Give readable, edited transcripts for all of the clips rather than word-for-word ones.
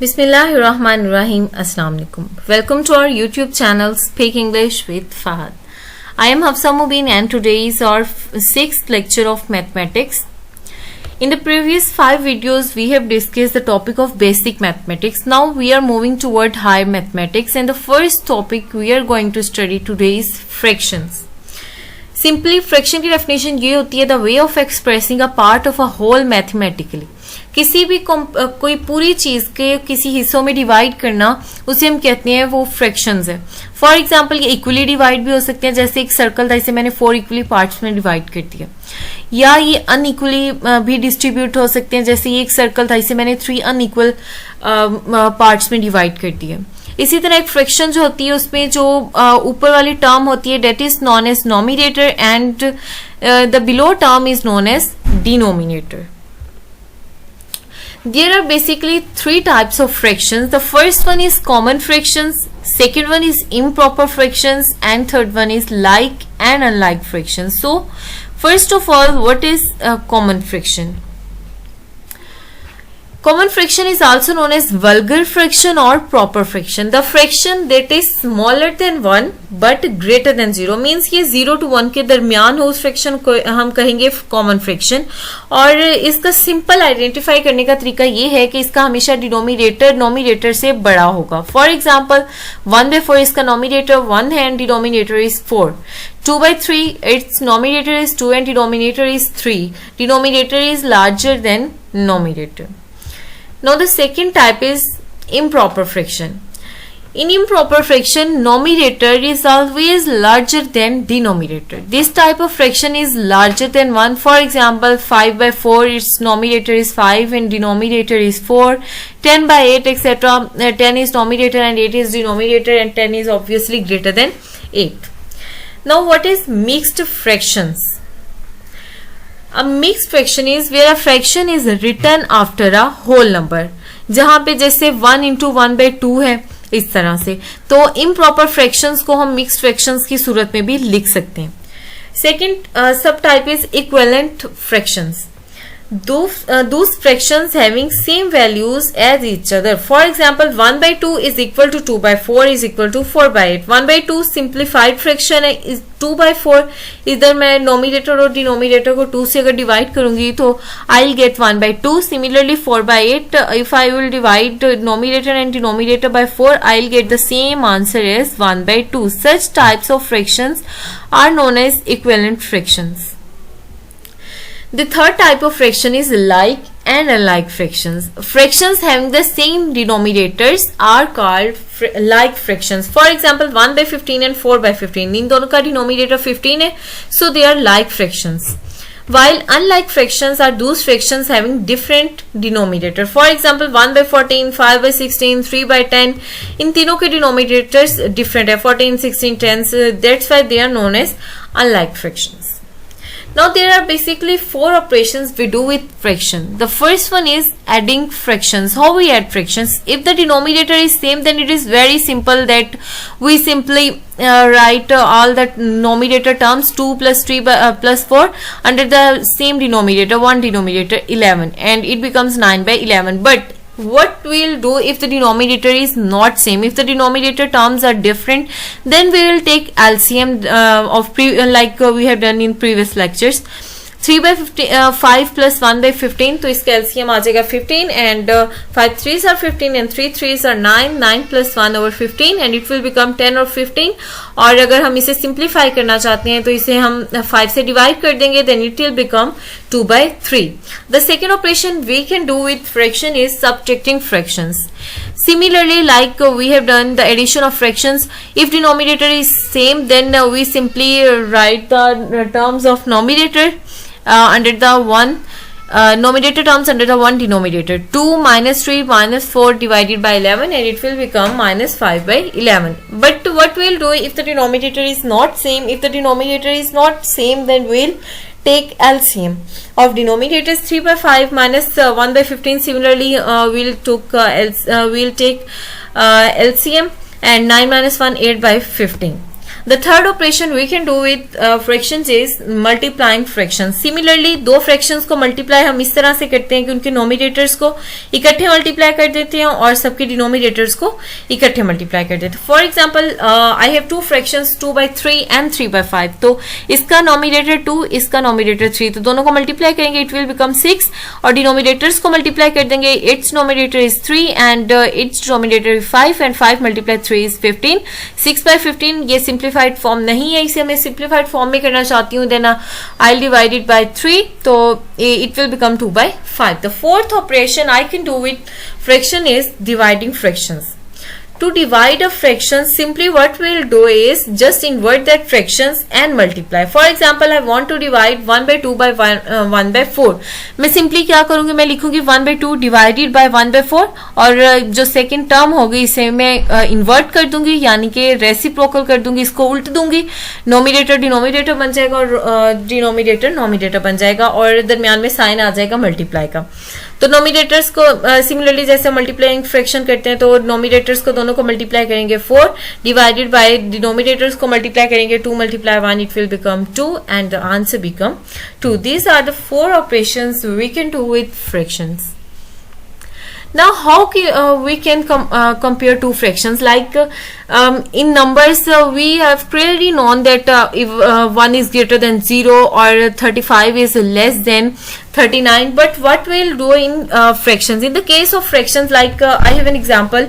Bismillahirrahmanirrahim. Assalamu alaikum. Welcome to our YouTube channel Speak English with Fahad. I am Hafsa Mubin and today is our sixth lecture of mathematics. In the previous 5 videos we have discussed the topic of basic mathematics. Now we are moving toward higher mathematics and the first topic we are going to study today is fractions. Simply fraction की definition ये होती है the way of expressing a part of a whole mathematically. किसी भी कोई पूरी चीज के किसी हिस्सों में डिवाइड करना उसे हम कहते हैं वो फ्रैक्शंस है. फॉर एग्जांपल ये इक्वली डिवाइड भी हो सकते हैं, जैसे एक सर्कल था इसे मैंने 4 इक्वली पार्ट्स में डिवाइड कर दिया, या ये अनइक्वली भी डिस्ट्रीब्यूट हो सकते हैं, जैसे ये एक सर्कल था इसे मैंने 3 अनइक्वल पार्ट्स में डिवाइड कर दिया. इसी तरह एक फ्रैक्शन जो होती है उसमें जो ऊपर वाली टर्म होती है that is known as numerator and the below term is known as denominator. There are basically 3 types of fractions. The first one is common fractions, second one is improper fractions, and third one is like and unlike fractions. So, first of all, what is a common fraction? Common fraction is also known as vulgar fraction or proper fraction. The fraction that is smaller than 1 but greater than 0 means ये 0 to 1 के दरमियान हो उस fraction को हम कहेंगे common fraction. और इसका सिंपल आइडेंटिफाई करने का तरीका ये है कि इसका हमेशा डिनोमिनेटर नोमिनेटर से बड़ा होगा. फॉर एग्जाम्पल 1/4 इसका नोमिनेटर 1 है and denominator is 4. 2/3 its numerator is 2 and denominator is 3. Denominator is larger than numerator. Now the second type is improper fraction. In improper fraction, numerator is always larger than denominator. This type of fraction is larger than 1. For example, 5/4 its numerator is 5 and denominator is 4. 10/8 etc. 10 is numerator and 8 is denominator, and 10 is obviously greater than 8. Now what is mixed fractions? A mixed fraction is where a fraction is written after a whole number. जहां पे जैसे 1 into 1/2 है इस तरह से, तो improper fractions को हम mixed fractions की सूरत में भी लिख सकते हैं. Second सब type is equivalent fractions. Those fractions having same values as each other. For example, 1/2 is equal to 2/4 is equal to 4/8. 1/2 simplified fraction है. 2/4 इधर मैं नोमिनेटर और डिनोमिनेटर को 2 से अगर डिवाइड करूंगी तो I will get 1/2. Similarly 4/8 if I will divide numerator and denominator by 4 I will get the same answer as 1/2. Such types of fractions are known as equivalent fractions. The third type of fraction is like and unlike fractions. Fractions having the same denominators are called like fractions. For example, 1/15 and 4/15. इन दोनों का denominator 15 है, so they are like fractions. While unlike fractions are those fractions having different denominator. For example, 1/14, 5/16, 3/10. इन तीनों के denominators different है, 14, 16, 10. So that's why they are known as unlike fractions. Now there are basically 4 operations we do with fraction. The first one is adding fractions. How we add fractions? If the denominator is same, then it is very simple that we simply write all the numerator terms 2 plus 3 plus 4 under the same denominator, one denominator 11, and it becomes 9/11. But what we'll do if the denominator is not same, if the denominator terms are different, then we will take LCM like we have done in previous lectures. 3/5 plus 1/15, तो इसका LCM आ जाएगा 15 and 5 3s are 15 and 3 3s are 9. 9 plus 1 over 15 and it will become 10 or 15. और अगर हम इसे simplify करना चाहते हैं तो इसे हम 5 से डिवाइड कर देंगे, then it will become 2/3. The second operation we can do with fraction is subtracting fractions. Similarly, like we have done the addition of fractions, if denominator is same, then we simply write the terms of numerator under the one numerator terms under the one denominator. 2 minus 3 minus 4 divided by 11 and it will become minus 5/11. But what we'll do if the denominator is not same? If the denominator is not same, then we'll take LCM of denominators. 3/5 minus 1/15. Similarly, we'll take LCM, and 9 minus 1 8/15. The third operation we can do with fractions is multiplying fractions. Similarly, दो fractions को multiply हम इस तरह से करते हैं कि उनके nominators को इकट्ठे multiply कर देते हैं और सबके denominators को इकट्ठे multiply कर देते हैं. For example, I have two fractions 2/3 and 3/5. तो इसका nominator 2, इसका nominator 3. तो दोनों को multiply करेंगे, it will become 6 और denominators को multiply कर देंगे. Its numerator is 3 and its denominator is 5 and 5 multiply 3 is 15. 6/15 ये simplified form नहीं है, इसे मैं simplified form में करना चाहती हूँ, then I'll divide it by 3, तो it will become 2/5. The fourth operation I can do with fraction is dividing fractions. To divide a fraction, simply what we'll do is just invert that fractions and multiply. For example, I want to divide 1/2 by 1/4. मैं simply क्या करूंगी, मैं लिखूंगी 1/2 divided by 1/4 और जो second term होगी इसे मैं invert कर दूंगी, यानी कि reciprocal कर दूंगी, इसको उल्ट दूंगी, numerator denominator बन जाएगा और denominator numerator बन जाएगा और दरमियान में साइन आ जाएगा multiply का. तो नोमिनेटर्स को सिमिलरली जैसे मल्टीप्लाइंग फ्रैक्शन करते हैं तो नोमिनेटर्स को दोनों को मल्टीप्लाई करेंगे 4 डिवाइडेड बाय डिनोमिनेटर्स को मल्टीप्लाई करेंगे 2 multiply 1 it will become 2 and the answer become 2. These are the 4 operations we can do with fractions. Now, how we can compare two fractions? Like in numbers, we have clearly known that if 1 is greater than 0 or 35 is less than 39. But what we'll do in fractions? In the case of fractions, like I have an example.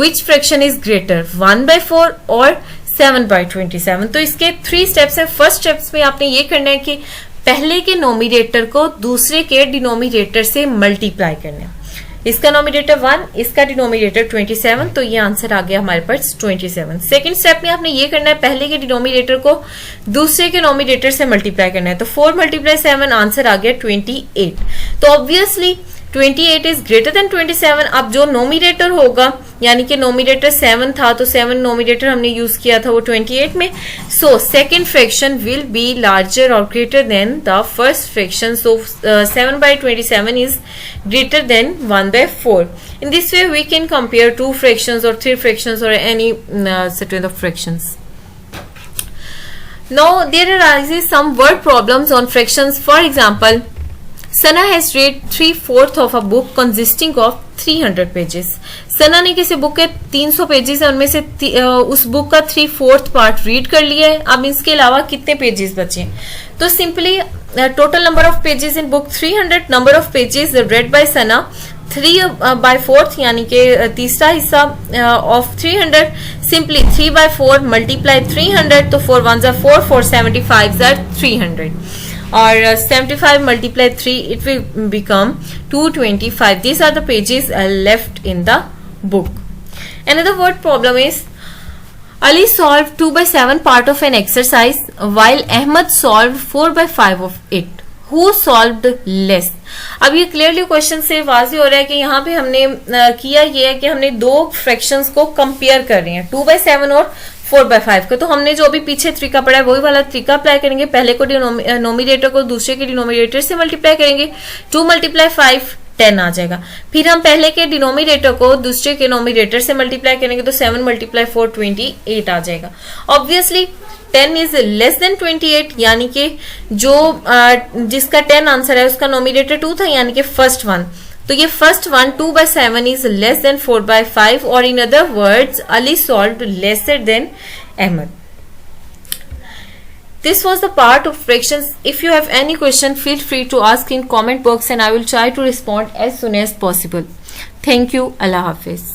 Which fraction is greater, 1/4 or 7/27? तो इसके 3 steps हैं. First steps में आपने ये करना है कि पहले के नोमिनेटर को दूसरे के डिनोमिनेटर से मल्टीप्लाई करना है. इसका नोमिनेटर 1, इसका डिनोमिनेटर 27, तो ये आंसर आ गया हमारे पास 27. सेकंड स्टेप में आपने ये करना है, पहले के डिनोमिनेटर को दूसरे के नोमिनेटर से मल्टीप्लाई करना है. तो 4 × 7 आंसर आ गया 28. तो ऑब्वियसली 28 इज ग्रेटर देन 27. अब जो नोमिनेटर होगा, यानी कि नोमिनेटर 7 था तो 7 नोमिनेटर हमने यूज किया था वो 28 में. So second fraction will be larger और greater than the first fraction. So 7/27 is greater than 1/4. In this way, we can compare 2 fractions or 3 fractions or any set of fractions. Now, there arises some word problems on fractions. For example, Sana has read 3/4 of a book consisting of 300 pages. सना ने किसी book के 300 pages है, उनमें से उस book का 3/4 part read कर लिया है. अब इसके अलावा कितने पेजेस बचे? तो simply total number of pages in book 300, number of pages read by Sana 3/4 यानी कि तीसरा हिस्सा ऑफ 300. सिंपली 3/4 मल्टीप्लाई 300, तो 4 1s are 4, 4 75s are 300. or 75 multiply 3 it will become 225. These are the pages left in the book. Another word problem is Ali solved 2/7 part of an exercise while Ahmed solved 4/5 of it. Who solved less? अब ये clearly question से वाज़ेह हो रहा है कि यहाँ पे हमने किया ये है कि हमने दो फ्रैक्शंस को कंपेयर कर रहे हैं, 2/7 और 4/5 का. तो हमने जो अभी पीछे तरीका पढ़ा है वही वाला तरीका अप्लाई करेंगे. पहले को नोमिनेटर को दूसरे के डिनोमिनेटर से मल्टीप्लाई करेंगे. 2 × 5 10 आ जाएगा. फिर हम पहले के डिनोमिनेटर को दूसरे के नोमिनेटर से मल्टीप्लाई करेंगे तो 7 × 4 28 आ जाएगा. ऑब्वियसली 10 इज लेस देन 28, यानी कि जो जिसका 10 आंसर है उसका नोमिनेटर 2 था, यानी कि फर्स्ट वन. तो ये first one 2/7 is less than 4/5, और in other words Ali solved lesser than Ahmad. This was the part of fractions. If you have any question, feel free to ask in comment box and I will try to respond as soon as possible. Thank you. Allah Hafiz.